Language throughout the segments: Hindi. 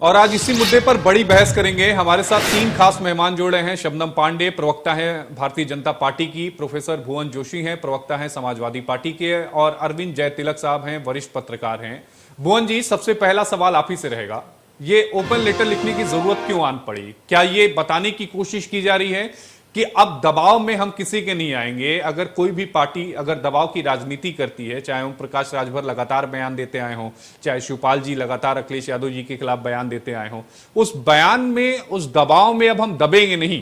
और आज इसी मुद्दे पर बड़ी बहस करेंगे। हमारे साथ तीन खास मेहमान जोड़े हैं। शबनम पांडे प्रवक्ता हैं भारतीय जनता पार्टी की, प्रोफेसर भुवन जोशी हैं प्रवक्ता हैं समाजवादी पार्टी के, और अरविंद जयतिलक साहब हैं वरिष्ठ पत्रकार हैं। भुवन जी, सबसे पहला सवाल आप ही से रहेगा। ये ओपन लेटर लिखने की जरूरत क्यों आन पड़ी? क्या ये बताने की कोशिश की जा रही है कि अब दबाव में हम किसी के नहीं आएंगे? अगर कोई भी पार्टी अगर दबाव की राजनीति करती है, चाहे ओम प्रकाश राजभर लगातार बयान देते आए हों, चाहे शिवपाल जी लगातार अखिलेश यादव जी के खिलाफ बयान देते आए हों, उस बयान में, उस दबाव में अब हम दबेंगे नहीं।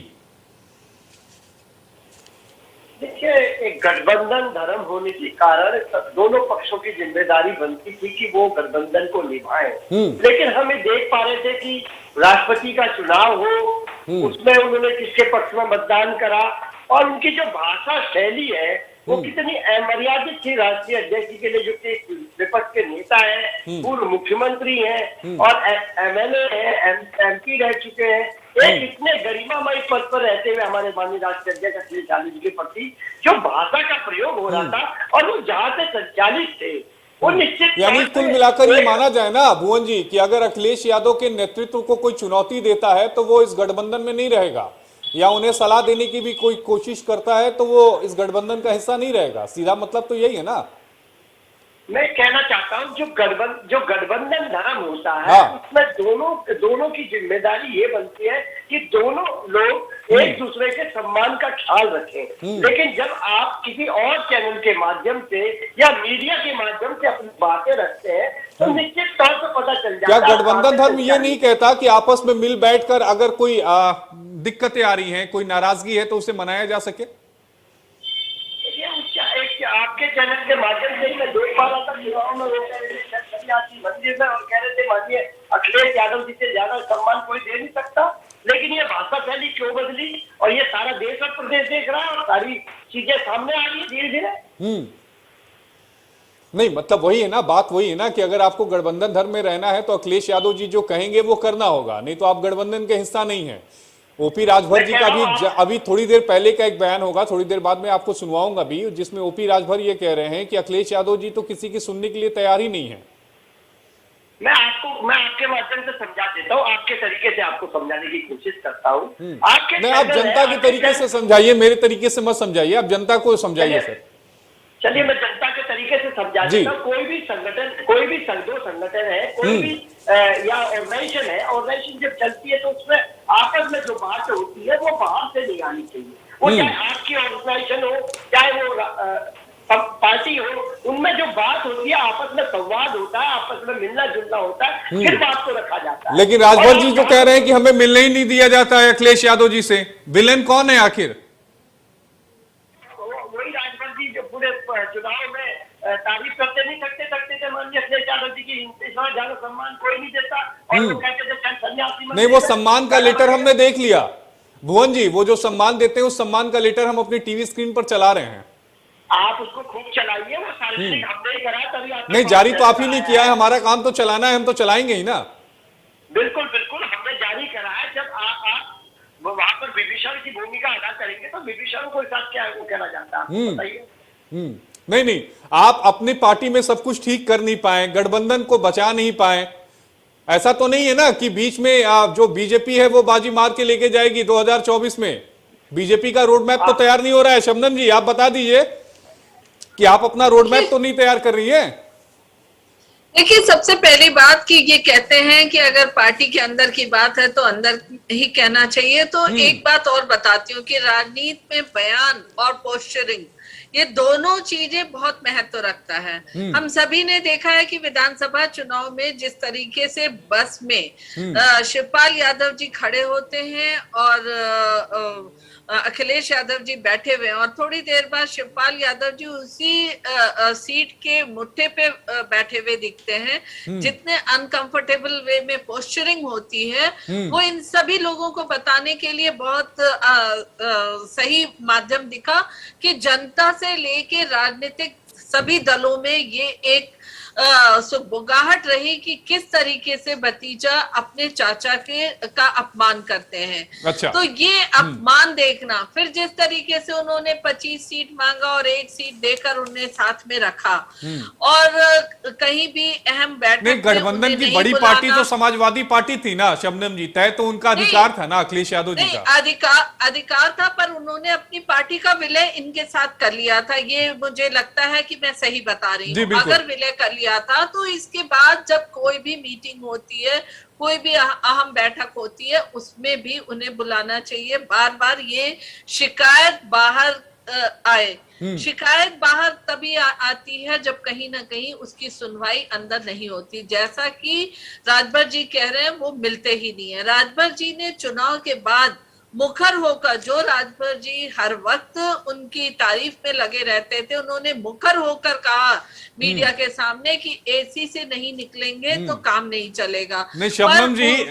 देखिए, एक गठबंधन धर्म होने के कारण दोनों पक्षों की जिम्मेदारी बनती थी कि वो गठबंधन को निभाएं। लेकिन हम ये देख पा रहे थे कि राष्ट्रपति का चुनाव हो, उसमें उन्होंने किसके पक्ष में मतदान करा, और उनकी जो भाषा शैली है वो कितनी अमर्यादित थी। राष्ट्रीय अध्यक्ष के लिए, जो कि विपक्ष के नेता हैं, पूर्व मुख्यमंत्री हैं और एमएलए हैं, एमपी रह चुके हैं, एक इतने गरिमामय पद पर रहते हुए हमारे माननीय राष्ट्रीय अध्यक्ष अखिलेश यादव जी के प्रति जो भाषा का प्रयोग हो रहा था और वो जहां से संचालित थे, वो निश्चित यानी कुल मिलाकर ये माना जाए ना भुवन जी कि अगर अखिलेश यादव के नेतृत्व को कोई चुनौती देता है तो वो इस गठबंधन में नहीं रहेगा, या उन्हें सलाह देने की भी कोई कोशिश करता है तो वो इस गठबंधन का हिस्सा नहीं रहेगा। सीधा मतलब तो यही है ना। मैं कहना चाहता हूँ, जो गठबंधन धर्म होता है, हाँ। उसमें दोनों की जिम्मेदारी ये बनती है कि दोनों लोग एक दूसरे के सम्मान का ख्याल रखें। लेकिन जब आप किसी और चैनल के माध्यम से या मीडिया के माध्यम से अपनी बातें रखते हैं तो निश्चित तौर पर पता चल जाता है। क्या गठबंधन धर्म ये नहीं कहता कि आपस में मिल बैठकर अगर कोई दिक्कतें आ रही हैं, कोई नाराजगी है तो उसे मनाया जा सके? आपके चैनल के माध्यम से मैं देख पा रहा था, चुनाव में वो कह रहे थे सन्यासी मंदिर में, और कह रहे थे माननीय अखिलेश यादव जी से ज्यादा सम्मान कोई दे नहीं सकता। लेकिन ये भाषा शैली क्यों बदली, और ये सारा देश और प्रदेश देख रहा है और सारी चीजें सामने आ रही है धीरे धीरे। नहीं, मतलब वही है ना, बात वही है ना कि अगर आपको गठबंधन धर्म में रहना है तो अखिलेश यादव जी जो कहेंगे वो करना होगा, नहीं तो आप गठबंधन के हिस्सा नहीं है। ओपी राजभर जी का भी अभी थोड़ी देर पहले का एक बयान होगा, थोड़ी देर बाद में आपको सुनवाऊंगा भी, जिसमें ओपी राजभर ये कह रहे हैं कि अखिलेश यादव जी तो किसी की सुनने के लिए तैयार ही नहीं है। मैं आपके माध्यम से समझा देता हूँ, आपके तरीके से आपको समझाने की कोशिश करता हूँ। नहीं, आप जनता के तरीके से समझाइए, मेरे तरीके से मत समझाइए, आप जनता को समझाइए सर। चलिए, मैं जनता के तरीके से समझा देता हूँ। कोई भी संगठन, कोई भी संघ संगठन है, कोई भी या ऑर्गेनाइजेशन है, ऑर्गेनाइजेशन जब चलती है तो उसमें आपस में जो बात होती है वो बाहर से नहीं आनी चाहिए। वो चाहे आपकी ऑर्गेनाइजेशन हो, चाहे वो पार्टी हो, उनमें जो बात होती है आपस में संवाद होता है, आपस में मिलना जुलना होता है, फिर बात को रखा जाता है। लेकिन राजभर जी जो कह रहे हैं कि हमें मिलने ही नहीं दिया जाता है अखिलेश यादव जी से, विलेन कौन है आखिर? वही राजभर जी जो पूरे चुनाव में तारीफ करते नहीं सकते थे माननीय अखिलेश यादव जी की, ज्यादा सम्मान कोई नहीं देता, और वो कहते थे सन्यासी। नहीं, वो सम्मान का लेटर हमने देख लिया भुवन जी, वो जो सम्मान देते हैं उस सम्मान का लेटर हम अपनी टीवी स्क्रीन पर चला रहे हैं। आप उसको खूब चलाइए, वो सार्वजनिक हमने ही करा, तभी आप नहीं, जारी तो आप ही नहीं किया है, हमारा काम तो चलाना है, हम तो चलाएंगे ही ना। बिल्कुल बिल्कुल, हमने जारी करा है। जब आप वहां पर विभीषण की भूमिका अदा करेंगे तो विभीषण को साथ क्या कहना जाता है, बताइए। नहीं, आप अपनी पार्टी में सब कुछ ठीक कर नहीं पाए, गठबंधन को बचा नहीं पाए। ऐसा तो नहीं है ना कि बीच में जो बीजेपी है वो बाजी मार के लेके जाएगी 2024 में? बीजेपी का रोड मैप तो तैयार नहीं हो रहा है। शबनम जी, आप बता दीजिए कि आप अपना रोड मैप तो नहीं तैयार कर रही है। देखिए, सबसे पहली बात कि ये कहते हैं कि अगर पार्टी के अंदर की बात है तो अंदर ही कहना चाहिए। तो एक बात और बताती हूँ कि राजनीति में बयान और पोस्चरिंग, ये दोनों चीजें बहुत महत्व रखता है। हम सभी ने देखा है कि विधानसभा चुनाव में जिस तरीके से बस में शिवपाल यादव जी खड़े होते हैं और अखिलेश यादव जी बैठे हुए हैं, और थोड़ी देर बाद शिवपाल यादव जी उसी सीट के मुट्ठे पे बैठे हुए दिखते हैं। जितने अनकंफर्टेबल वे में पोस्चरिंग होती है, वो इन सभी लोगों को बताने के लिए बहुत सही माध्यम दिखा कि जनता से लेके राजनीतिक सभी दलों में ये एक सुगबुगाहट रही कि किस तरीके से भतीजा अपने चाचा का अपमान करते हैं। अच्छा। तो ये अपमान देखना, फिर जिस तरीके से उन्होंने 25 सीट मांगा और 1 सीट देकर उन्हें साथ में रखा, और कहीं भी अहम बैठक नहीं, गठबंधन की बड़ी पार्टी तो समाजवादी पार्टी थी ना शबनम जी, तय तो उनका अधिकार था ना अखिलेश यादव जी का। अधिकार था, पर उन्होंने अपनी पार्टी का विलय इनके साथ कर लिया था। ये मुझे लगता है कि मैं सही बता रही हूँ। अगर विलय कर लिया था तो इसके बाद जब कोई भी मीटिंग होती है, कोई भी अहम बैठक होती है, उसमें भी उन्हें बुलाना चाहिए। बार बार ये शिकायत बाहर आए, शिकायत बाहर तभी आती है जब कहीं ना कहीं उसकी सुनवाई अंदर नहीं होती। जैसा कि राजभर जी कह रहे हैं, वो मिलते ही नहीं है। राजभर जी ने चुनाव के बाद मुखर होकर, जो राजभर जी हर वक्त उनकी तारीफ में लगे रहते थे, उन्होंने मुखर होकर कहा मीडिया के सामने कि एसी से नहीं निकलेंगे तो काम नहीं चलेगा। नहीं शबनम जी,